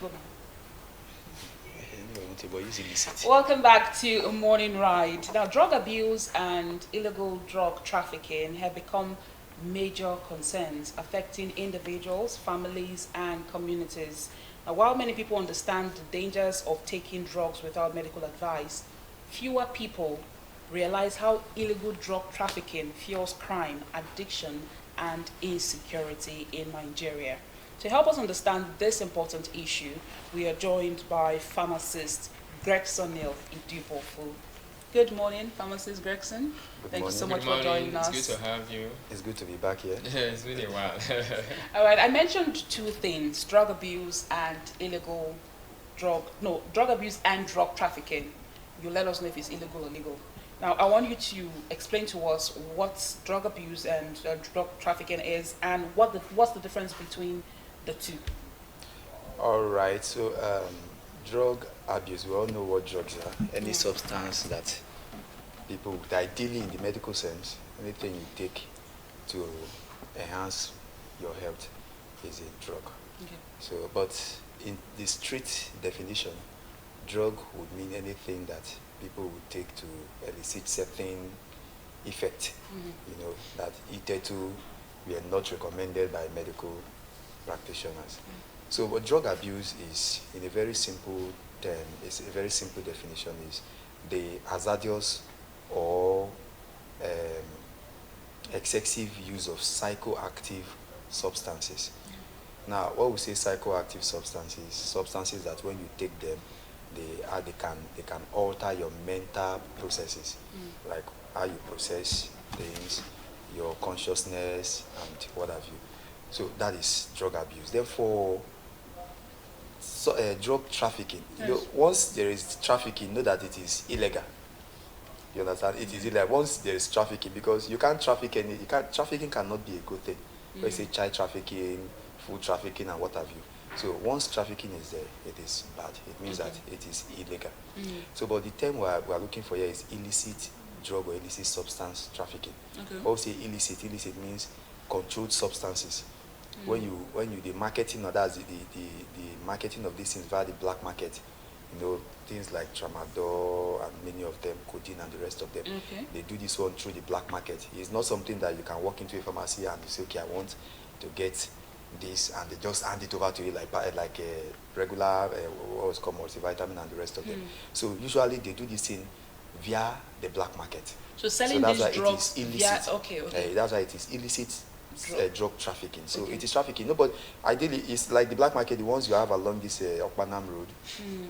go now. Illicit. Welcome back to a morning ride. Now, drug abuse and illegal drug trafficking have become major concerns affecting individuals, families, and communities. Now, while many people understand the dangers of taking drugs without medical advice, fewer people realize how illegal drug trafficking fuels crime, addiction, and insecurity in Nigeria. To help us understand this important issue, we are joined by pharmacist Gregson Neil Idubofu. Good morning, pharmacist Gregson. Thank you so much for joining us. It's good to have you. It's good to be back here. Yeah, it's been a while. All right, I mentioned two things: drug abuse and drug abuse and drug trafficking. You let us know if it's illegal or legal. Now, I want you to explain to us what drug abuse and drug trafficking is, and what's the difference between the two. All right. So, drug abuse. We all know what drugs are. Any substance that people, ideally in the medical sense, anything you take to enhance your health is a drug. Okay. So, but in the street definition, drug would mean anything that people would take to elicit certain effect, that hitherto we are not recommended by medical practitioners. So what drug abuse is, in a very simple term, is a very simple definition, is the hazardous or excessive use of psychoactive substances. Now, what we say psychoactive substances that when you take them, they can alter your mental processes, like how you process things, your consciousness, and what have you. So that is drug abuse. Therefore, drug trafficking. Yes. Once there is trafficking, know that it is illegal. You understand? It is illegal once there is trafficking, because you can't traffic any. Trafficking cannot be a good thing. Let's say child trafficking, food trafficking, and what have you. So once trafficking is there, it is bad. It means that it is illegal. So, but the term we are looking for here is illicit drug or illicit substance trafficking. Okay. When we say illicit means controlled substances. When you the marketing, or that's the marketing of these things via the black market, things like tramadol and many of them, codeine and the rest of them. Okay. They do this one through the black market. It's not something that you can walk into a pharmacy and you say, okay, I want to get this, and they just hand it over to you like a regular what's called multivitamin and the rest of them. So usually they do this thing via the black market. So selling that's these why drugs it is illicit. okay. That's why it is illicit drug trafficking. So Okay. it is trafficking. No, but ideally it's like the black market, the ones you have along this Okpanam road.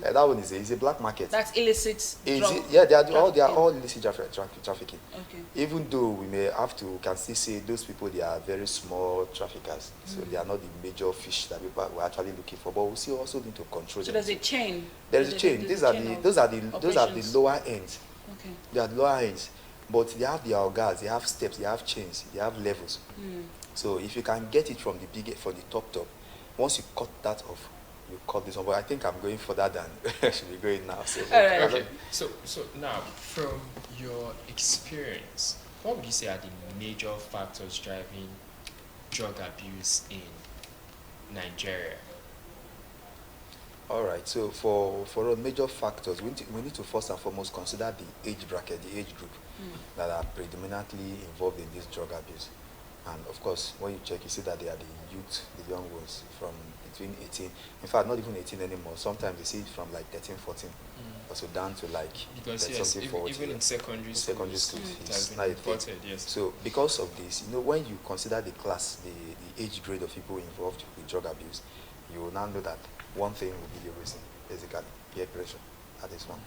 That one is a black market. That's illicit drug. Yeah, they are all illicit trafficking. Okay. Even though we may have to can still say those people, they are very small traffickers, so they are not the major fish that people were actually looking for. But we still also need to control So them. there's a chain. There is a chain. Those are the operations. lower ends. Okay. They are the lower ends, but they have their organs, they have steps, they have chains, they have levels. So if you can get it from the top, once you cut that off, you cut this one. But I think I'm going further than I should be going now. So, All right. Okay. So now, from your experience, what would you say are the major factors driving drug abuse in Nigeria? All right. So for all major factors, we need to first and foremost consider the age bracket, the age group that are predominantly involved in this drug abuse. And of course, when you check, you see that they are the youth, the young ones, from between 18, in fact, not even 18 anymore. Sometimes they see it from like 13, 14, also down to like Because yes, even in secondary schools, it has been reported, yes. So because of this, when you consider the class, the age grade of people involved with drug abuse, you will now know that one thing will be the reason, basically, peer pressure. That is one.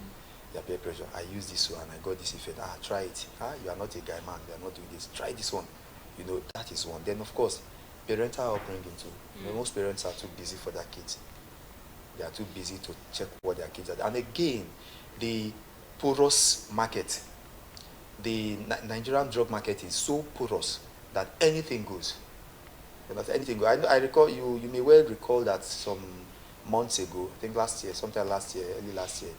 Yeah, peer pressure. I use this one, I got this effect. Try it. You are not a guy man, you are not doing this. Try this one. That is one. Then of course, parental upbringing too. Most parents are too busy for their kids. They are too busy to check what their kids are doing. And again, the porous market, the Nigerian drug market is so porous that anything goes. Anything goes. I recall you may well recall that some months ago, I think sometime last year, early last year,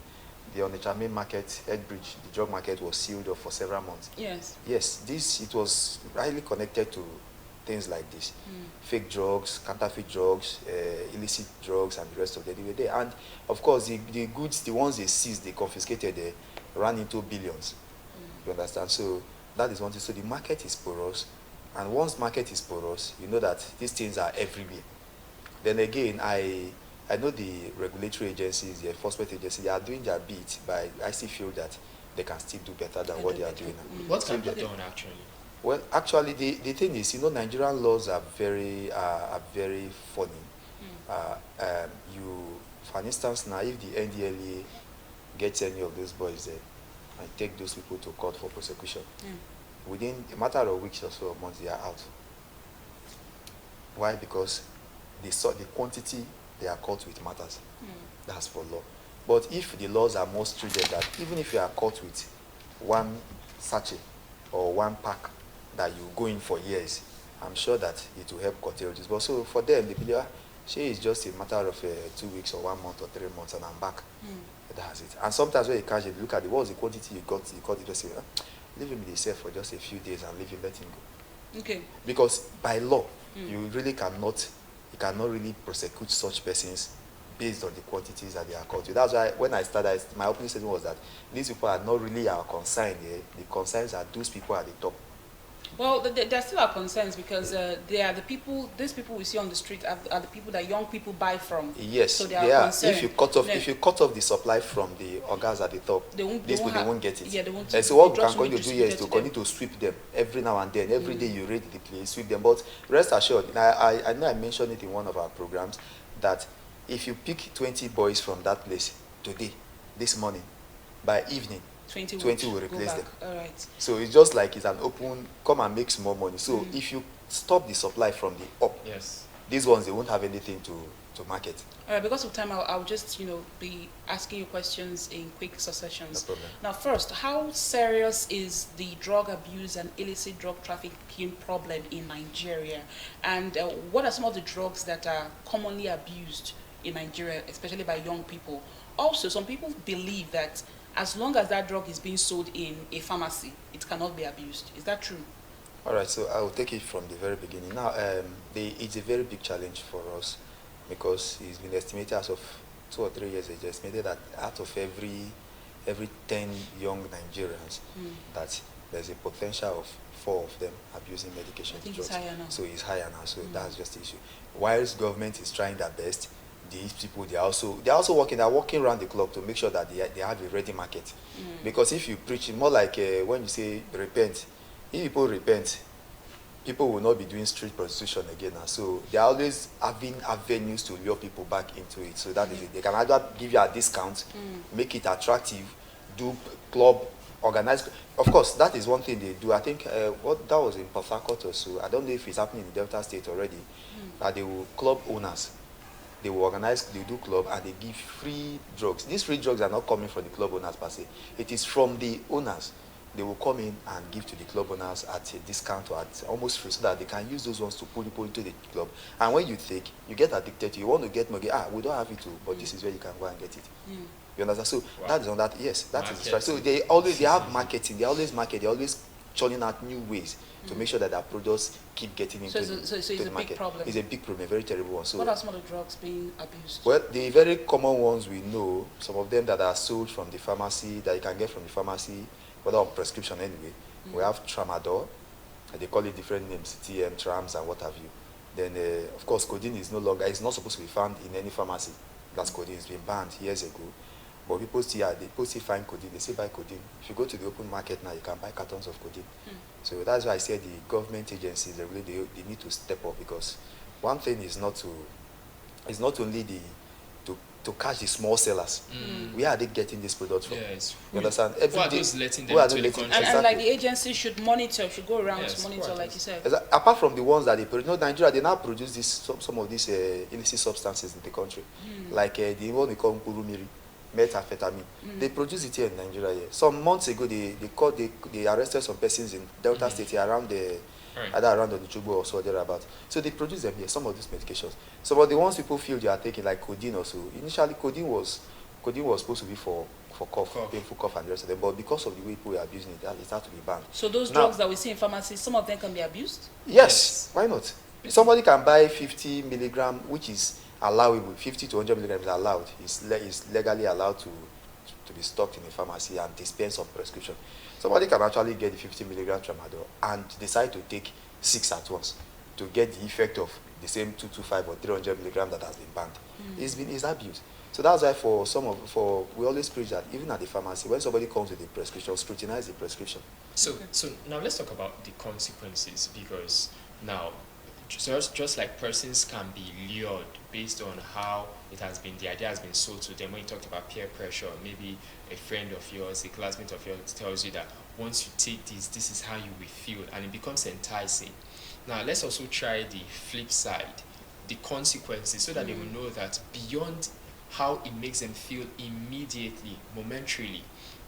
the Onitsha main market, Headbridge, the drug market was sealed off for several months. Yes. Yes, it was highly connected to things like this. Fake drugs, counterfeit drugs, illicit drugs, and the rest of them. They were there. And of course, the goods, the ones they seized, they confiscated, they ran into billions. You understand? So that is one thing. So the market is porous. And once market is porous, you know that these things are everywhere. Then again, I know the regulatory agencies, the enforcement agencies, they are doing their bit, but I still feel that they can still do better than what they are doing now. What can be done actually? Well, actually, the thing is, Nigerian laws are very funny. For instance, now if the NDLEA gets any of those boys there and take those people to court for prosecution, within a matter of weeks or so, or months, they are out. Why? Because the quantity they are caught with matters. That's for law. But if the laws are more stringent, that even if you are caught with one sachet or one pack that you go in for years, I'm sure that it will help curtail this. But so for them, they believe, it's just a matter of 2 weeks or 1 month or 3 months, and I'm back. That's it. And sometimes when you catch it, look at what was the quantity you got, you just say, leave him himself for just a few days and leave him, let him go. Okay. Because by law, you cannot really prosecute such persons based on the quantities that they are caught with. That's why when I started, my opening statement was that these people are not really our concern here. The concerns are those people at the top. Well, there still are concerns because they are the people. These people we see on the street are the people that young people buy from. Yes, so they are. concerned. If you cut off the supply from the organs at the top, they won't get it. Yeah, they won't. And so what we drugs can continue to do here is to continue to sweep them every now and then. Every day you raid the place, sweep them. But rest assured, I know I mentioned it in one of our programs, that if you pick 20 boys from that place today, this morning, by evening, 20 will replace them. All right. So it's just like it's an open, come and make more money. So if you stop the supply from the up, yes, these ones, they won't have anything to market. All right, because of time, I'll just, be asking you questions in quick successions. No problem. Now, first, how serious is the drug abuse and illicit drug trafficking problem in Nigeria? And what are some of the drugs that are commonly abused in Nigeria, especially by young people? Also, some people believe that as long as that drug is being sold in a pharmacy, it cannot be abused. Is that true? All right, so I will take it from the very beginning. Now, it's a very big challenge for us because it's been estimated as of 2 or 3 years, it's estimated that out of every 10 young Nigerians, that there's a potential of 4 of them abusing medication. I think drugs. it's higher now. So it's higher now, so that's just the issue. Whilst government is trying their best, these people, they're also working around the clock to make sure that they have a ready market. Because if you preach it, more like when you say repent, if people repent, people will not be doing street prostitution again. So they're always having avenues to lure people back into it. So that is it. They can either give you a discount, make it attractive, do club, organize. Of course, that is one thing they do. I think what that was in Port Harcourt or so. I don't know if it's happening in Delta State already. That they will club owners. They will organize, they do club, and they give free drugs. These free drugs are not coming from the club owners per se. It is from the owners. They will come in and give to the club owners at a discount or at almost free, so that they can use those ones to pull people into the club. And when you take, you get addicted to it. You want to get more, we don't have it too, but this is where you can go and get it. You understand? So that is on that. Yes, that is right. So they have marketing. They always market. They always churning out new ways to make sure that their products keep getting into the market. Big problem. It's a big problem, a very terrible one. So what are some of the drugs being abused? Well, the very common ones we know, some of them that are sold from the pharmacy, that you can get from the pharmacy, whether on prescription anyway. We have Tramadol, they call it different names, TM, Trams, and what have you. Then, of course, codeine is no longer, it's not supposed to be found in any pharmacy. That's codeine, it's been banned years ago. But people still find codeine, they still buy codeine. If you go to the open market now, you can buy cartons of codeine. So that's why I said the government agencies, they need to step up, because one thing is not only to catch the small sellers. Where are they getting this product from? Yes. You understand? Who are those letting them into the country? And like the agency should go around to monitor, like you said. Apart from the ones that they produce, Nigeria, they now produce some of these illicit substances in the country. Like the one we call Nkurumiri, methamphetamine. They produce it here in Nigeria. Here. Some months ago, they arrested some persons in Delta State around either around the Chubu or so thereabout. So they produce them here, some of these medications. Some of the ones people feel they are taking, like codeine or so. Initially, codeine was supposed to be for for cough, Cough. painful cough and the rest of them. But because of the way people are abusing it, it has to be banned. So those Now- drugs that we see in pharmacies, some of them can be abused? Yes, why not? Somebody can buy 50 milligram, which is allowable. 50 to 100 milligrams is allowed. It's legally allowed to be stocked in a pharmacy and dispensed on prescription. Somebody can actually get the 50 milligram tramadol and decide to take 6 at once to get the effect of the same 225 or 300 milligram that has been banned. It's abused. So that's why we always preach that even at the pharmacy, when somebody comes with a prescription, scrutinize the prescription. So now let's talk about the consequences, because now just like persons can be lured based on how the idea has been sold to them. When you talked about peer pressure, maybe a friend of yours, a classmate of yours tells you that once you take this is how you will feel, and it becomes enticing. Now let's also try the flip side, the consequences, so that they will know that beyond how it makes them feel immediately, momentarily,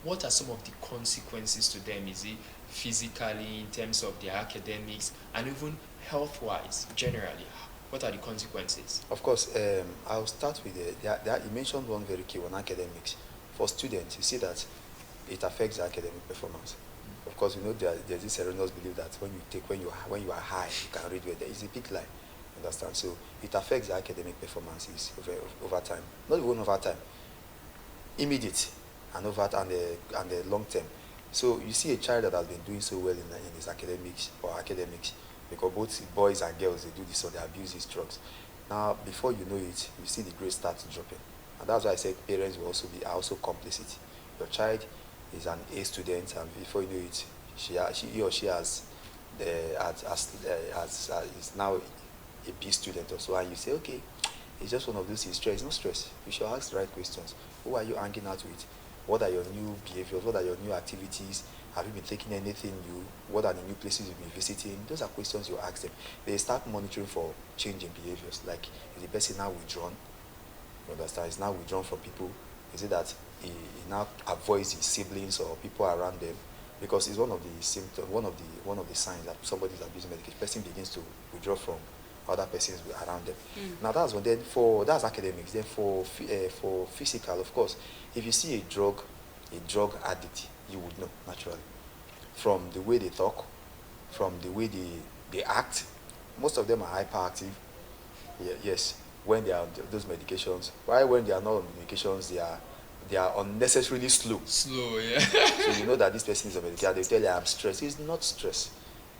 what are some of the consequences to them? Is it physically, in terms of their academics, and even health-wise, generally? What are the consequences? Of course, I'll start with you mentioned one very key one, academics. For students, you see that it affects their academic performance. Of course, you know there's this erroneous belief that when you are high, you can read well. There is a big lie. Understand? So it affects the academic performances over time. Not even over time, immediate and the long term. So you see a child that has been doing so well in his academics, because both boys and girls, they do this, so they abuse these drugs. Now, before you know it, you see the grades start dropping, and that's why I said parents will are also complicit. Your child is an A student, and before you know it, he or she is now a B student or so, and you say, okay, it's just one of those. It's stress. It's not stress. You should ask the right questions. Who are you hanging out with? What are your new behaviors? What are your new activities? Have you been taking anything new? What are the new places you've been visiting? Those are questions you ask them. They start monitoring for changing behaviors. Like, is the person now withdrawn? You understand? Is now withdrawn from people? Is it that he now avoids his siblings or people around them? Because it's one of the symptoms, one of the signs that somebody is abusing medication. Person begins to withdraw from other persons around them. Now that's one. Then that's academics. Then for physical, of course, if you see a drug addict, you would know naturally from the way they talk, from the way they act. Most of them are hyperactive. Yes, when they are on those medications. Why when they are not on medications, they are unnecessarily slow. Slow, yeah. So you know that this person is on medication. They tell you I'm stressed. It's not stress.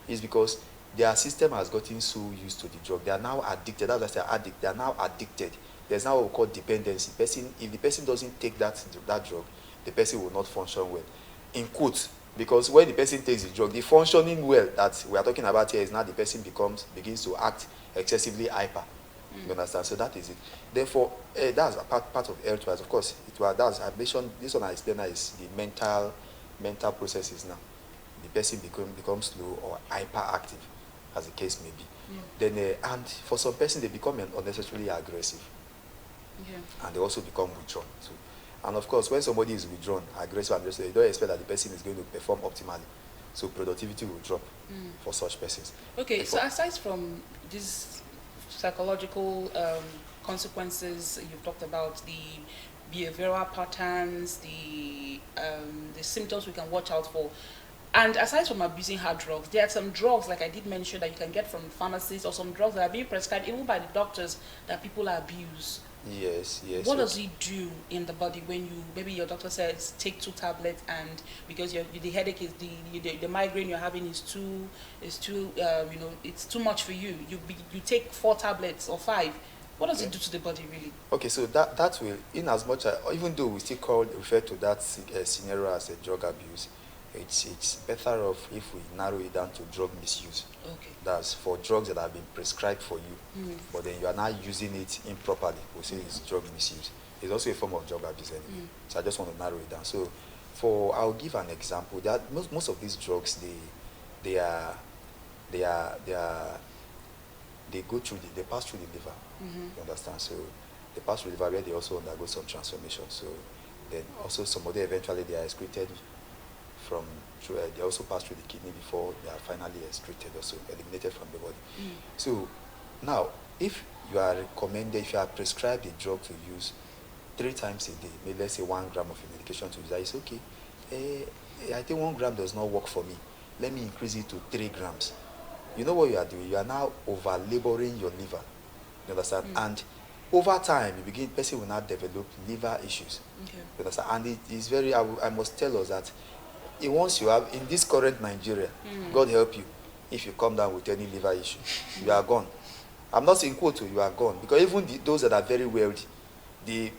It's because their system has gotten so used to the drug. They are now addicted. That's why I say addict. They are now addicted. There's now what we call dependency. If the person doesn't take that drug, the person will not function well. In quotes, because when the person takes the drug, the functioning well that we are talking about here is now the person begins to act excessively hyper. You understand? So that is it. Therefore, that's a part of health wise. Of course, I mentioned this one. I explained that is the mental processes now. The person becomes slow or hyperactive, as the case may be. Then and for some persons, they become unnecessarily aggressive, and they also become withdrawn too. And of course, when somebody is withdrawn, aggressive, and aggressive, you don't expect that the person is going to perform optimally. So productivity will drop for such persons. Okay, so aside from these psychological consequences, you've talked about the behavioral patterns, the symptoms we can watch out for. And aside from abusing hard drugs, there are some drugs, like I did mention, that you can get from pharmacies, or some drugs that are being prescribed even by the doctors that people abuse. Yes. What does it do in the body when maybe your doctor says take 2 tablets, and because the headache is the migraine you're having is too it's too much for you. You take 4 tablets or 5. What does it do to the body really? Okay, so that will, in as much as, even though we still refer to that scenario as a drug abuse, it's better off if we narrow it down to drug misuse. Okay. That's for drugs that have been prescribed for you, but then you are now using it improperly. We say it's drug misuse. It's also a form of drug abuse anyway. So I just want to narrow it down. So I'll give an example. That most of these drugs, they pass through the liver. You understand? So they pass through the liver where they also undergo some transformation. So then also somebody eventually they are excreted they also pass through the kidney before they are finally excreted, also eliminated from the body. So now, if you are prescribed a drug to use, 3 times a day, maybe let's say 1 gram of a medication to use, I say, okay, I think 1 gram does not work for me. Let me increase it to 3 grams. You know what you are doing? You are now over laboring your liver. You understand? And over time, person will now develop liver issues. Okay. You understand? And it is very, I must tell us that once you have, in this current Nigeria, God help you, if you come down with any liver issue, you are gone. I'm not saying quote, you are gone. Because even those that are very wealthy, they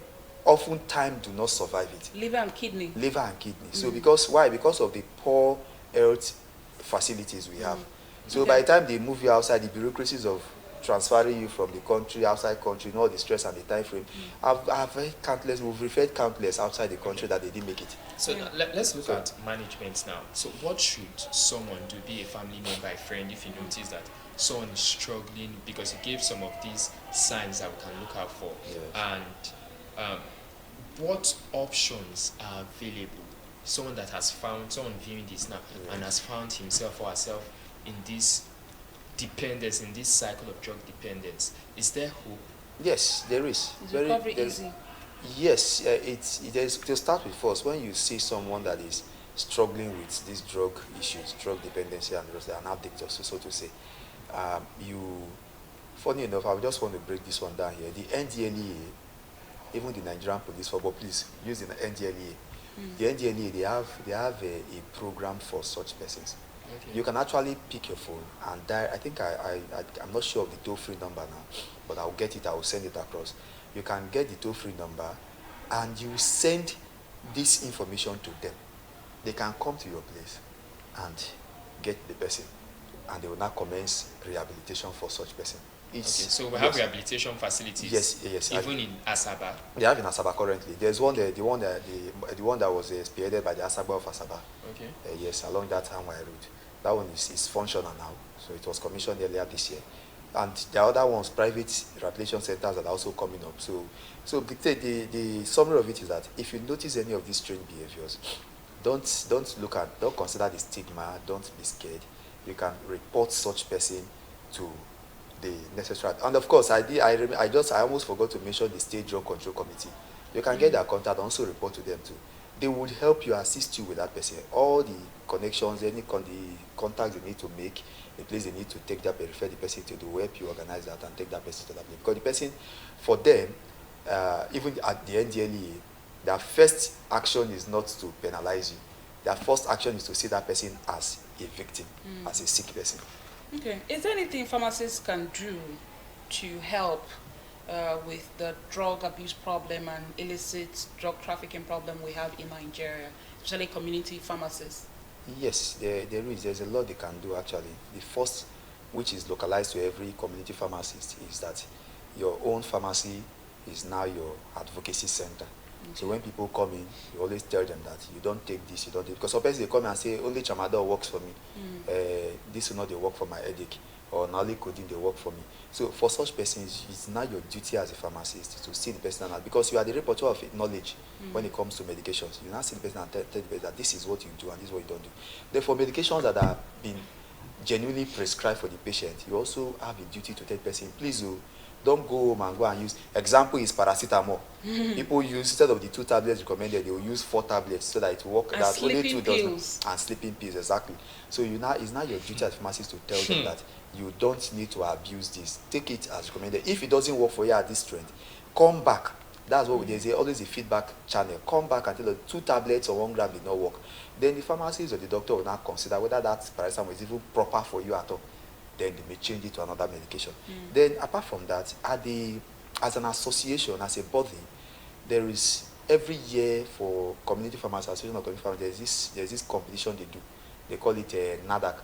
often time do not survive it. Liver and kidney. Liver and kidney. So because, why? Because of the poor health facilities we have. So by the time they move you outside, the bureaucracies of transferring you from the country, outside country, and all the stress and the time frame, I've heard countless, we've referred countless outside the country that they didn't make it. So let's look at management now. So what should someone do, be a family member, a friend, if you notice that someone is struggling, because you gave some of these signs that we can look out for, and what options are available? Someone that has found, someone viewing this now and has found himself or herself in this dependence, in this cycle of drug dependence, is there hope? Yes, there is. Is recovery easy? Yes, to start with first, when you see someone that is struggling with these drug issues, drug dependency, and an addict, so to say, funny enough, I just want to break this one down here. The NDLEA, even the Nigerian Police Force, but please use the NDLEA. The NDLEA, they have a program for such persons. Okay. You can actually pick your phone and dial. I think I'm not sure of the toll-free number now, but I'll get it. I will send it across. You can get the toll-free number, and you send this information to them. They can come to your place and get the person, and they will now commence rehabilitation for such person. Okay, so we have rehabilitation facilities. Yes. Even in Asaba. They have in Asaba currently. There's one there, the one that was spearheaded by the Asaba of Asaba. Okay. Yes, along that Hanwai route. That one is functional now. So it was commissioned earlier this year. And the other ones, private rehabilitation centers, are also coming up. So the summary of it is that if you notice any of these strange behaviors, don't consider the stigma. Don't be scared. You can report such person to the necessary. And of course, I almost forgot to mention the State Drug Control Committee. You can get their contact and also report to them too. They would help you, assist you with that person. All the connections, the contacts they need to make, the place they need to take that, refer the person to, do help you organize that and take that person to that place. Because the person, for them, even at the NDLEA, their first action is not to penalize you. Their first action is to see that person as a victim, as a sick person. Okay. Is there anything pharmacists can do to help with the drug abuse problem and illicit drug trafficking problem we have in Nigeria, especially community pharmacists? Yes, there is. There's a lot they can do actually. The first, which is localized to every community pharmacist, is that your own pharmacy is now your advocacy center. Okay. So when people come in, you always tell them that you don't take this, you don't take, because sometimes they come and say, only Tramadol works for me. This will not they work for my headache, or Nali codeine they work for me. So for such persons, it's now your duty as a pharmacist to see the person, because you are the reporter of knowledge when it comes to medications. You now see the person and tell the person that this is what you do and this is what you don't do. Therefore, medications that have been genuinely prescribed for the patient, you also have a duty to tell the person, please don't go home and go and use. Example is paracetamol. People use, instead of the 2 tablets recommended, they will use 4 tablets so that it will work. And that only 2 pills. And sleeping pills, exactly. So it's now your duty as a pharmacist to tell them that you don't need to abuse this. Take it as recommended. If it doesn't work for you at this strength, come back. That's what they say, always a feedback channel. Come back and tell them 2 tablets or 1 gram did not work. Then the pharmacist or the doctor will now consider whether that paracetamol is even proper for you at all. Then they may change it to another medication. Then apart from that, as an association, as a body, there is every year for Community Pharmacy Association of Community Pharmacy, there's this competition they do. They call it NADAC.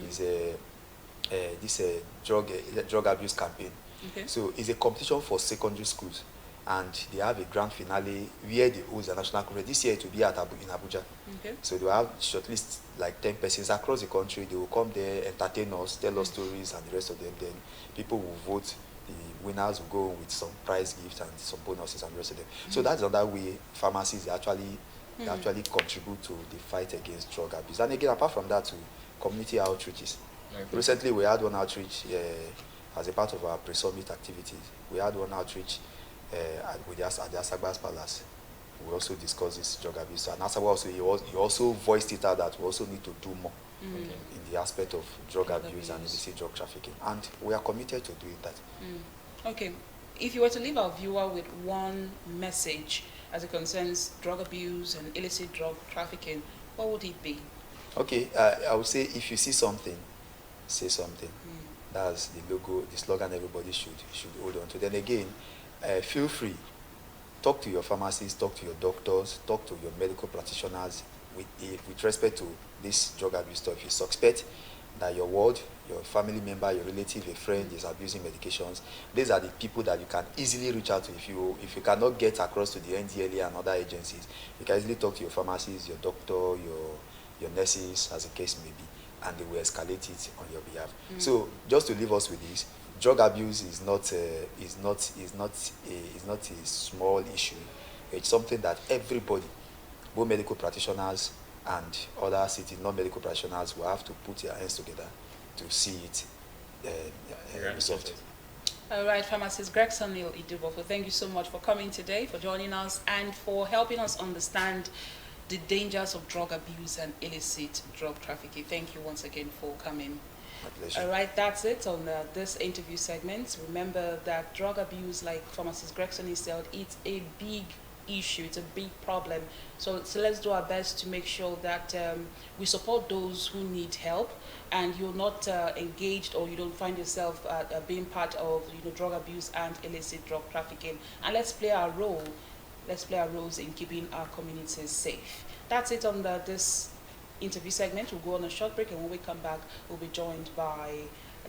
It's a drug abuse campaign. Okay. So it's a competition for secondary schools, and they have a grand finale where they host a national conference. This year it will be in Abuja. Okay. So they will have shortlist like 10 persons across the country. They will come there, entertain us, tell us stories, and the rest of them. Then people will vote. The winners will go with some prize gifts and some bonuses and the rest of them. So that's another way pharmacies actually contribute to the fight against drug abuse. And again, apart from that, to community outreaches. Okay. Recently, we had one outreach as a part of our pre-summit activities. We had one outreach with at the Asagbas Palace. We also discussed this drug abuse. And Asagba also, he also voiced it out that we also need to do more Mm. Okay. in the aspect of drug Drug abuse and abuse. illicit drug trafficking. And we are committed to doing that. Okay, if you were to leave our viewer with one message as it concerns drug abuse and illicit drug trafficking, what would it be? Okay, I would say if you see something, say something. Mm. That's the logo, the slogan everybody should hold on to. Then again, feel free. Talk to your pharmacists, talk to your doctors, talk to your medical practitioners with respect to this drug abuse stuff. If you suspect that your ward, your family member, your relative, a friend is abusing medications, these are the people that you can easily reach out to. If you cannot get across to the NDLEA and other agencies, you can easily talk to your pharmacist, your doctor, your nurses, as the case may be, and they will escalate it on your behalf. So just to leave us with this, drug abuse is not a small issue. It's something that everybody, both medical practitioners and other city non-medical practitioners, will have to put their hands together to see it resolved. All right, pharmacist Gregson Neil Idubofo, thank you so much for coming today, for joining us, and for helping us understand the dangers of drug abuse and illicit drug trafficking. Thank you once again for coming. My pleasure. All right, that's it on this interview segment. Remember that drug abuse, like pharmacist Gregson has said, it's a big issue, it's a big problem. So let's do our best to make sure that we support those who need help, and you're not engaged, or you don't find yourself being part of drug abuse and illicit drug trafficking. And let's play our role. Let's play our roles in keeping our communities safe. That's it on this interview segment. We'll go on a short break, and when we come back, we'll be joined by